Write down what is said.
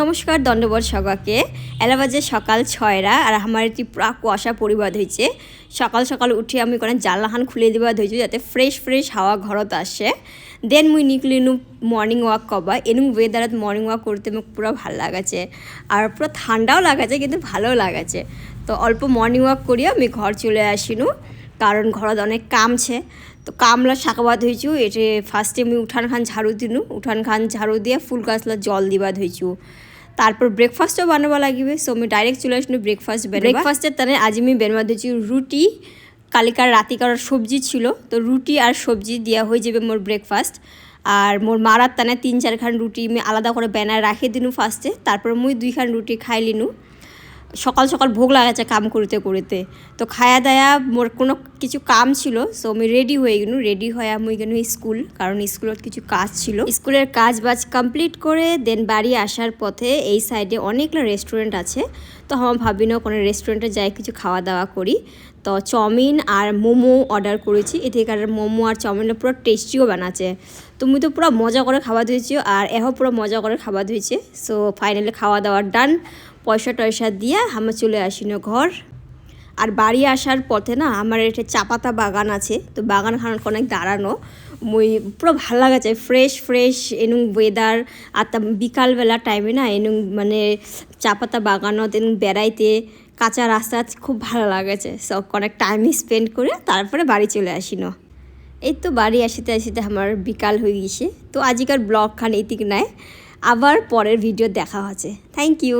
নমস্কার দণ্ডবত সবাইকে। এলা বাজে সকাল 6টা আর আমার এটি পুরা কুয়াশা পরিবাদ হয়েছে। সকাল সকাল উঠে আমি কোনো জানলাখান খুলে দিবা ধরেছি যাতে ফ্রেশ হাওয়া ঘরত আসে। দেন মুই নিকলিনু মর্নিং ওয়াক করবা। এনুম ওয়েদারত মর্নিং ওয়াক করতে মোক পুরো ভালো লাগাছে আর পুরো ঠান্ডাও লাগাছে কিন্তু ভালো লাগাছে। তো অল্প মর্নিং ওয়াক করিয়া আমি ঘর চলে আসিনু কারণ ঘরত অনেক কামছে। তো কামলা শাকাবাদ হয়েছু এটি ফার্স্টে আমি উঠান খান ঝাড়ু দিনু, উঠান খান ঝাড়ু দিয়ে ফুল গাছলা জল দিবা ধইছু। তারপর ব্রেকফাস্টও বানাবা লাগবে, সো আমি ডাইরেক্ট চলে আসিনি ব্রেকফাস্ট ব্রেকফাস্টের তানে আজ আমি বেরমা দিয়েছি রুটি, কালিকার রাতিকার সবজি ছিল, তো রুটি আর সবজি দেওয়া হয়ে যাবে মোর ব্রেকফাস্ট। আর মোর মারার তানে 3-4 খান রুটি আমি আলাদা করে ব্যানার রাখে দিনু ফার্স্টে, তারপর মুই 2 খান রুটি খাই লিনু। সকাল সকাল ভোগ লাগাচ্ছে কাম করতে করতে, তো খায়া দায়া মোর কোনো কিছু কাম ছিল, সো আমি রেডি হয়ে গেলু। রেডি হয়ে আমি গেলু স্কুল, কারণ স্কুলত কিছু কাজ ছিল। স্কুলের কাজ বাজ কমপ্লিট করে দেন বাড়ি আসার পথে এই সাইডে অনেকগুলো রেস্টুরেন্ট আছে, তো আমার ভাবি না কোনো রেস্টুরেন্টে যাই কিছু খাওয়া দাওয়া করি। তো চাউমিন আর মোমো অর্ডার করেছি, এখানকার মোমো আর চাউমিনটা পুরো টেস্টিও বানাচ্ছে। তো মুই তো পুরো মজা করে খাওয়া দিয়েছি আর এও পুরো মজা করে খাওয়া দিয়েছে। সো ফাইনালি খাওয়া দাওয়া ডান, পয়সা টয়সা দিয়ে আমরা চলে আসিনো ঘর। আর বাড়ি আসার পথে না আমার একটা চাপাতা বাগান আছে, তো বাগান খান অনেক দাঁড়ানো মুই পুরো ভালো লাগাছে, ফ্রেশ এনুং ওয়েদার। আর তা বিকালবেলা টাইমে না এনুং মানে চাপাতা বাগানত এনুং বেড়াইতে কাঁচা রাস্তা খুব ভালো লাগাছে। সব অনেক টাইম স্পেন্ড করে তারপরে বাড়ি চলে আসিনো। এই তো বাড়ি আসিতে আসিতে আমার বিকাল হয়ে গেছে। তো আজকের ব্লগ খান এদিক নাই, আবার পরের ভিডিও দেখা হচ্ছে। Thank you.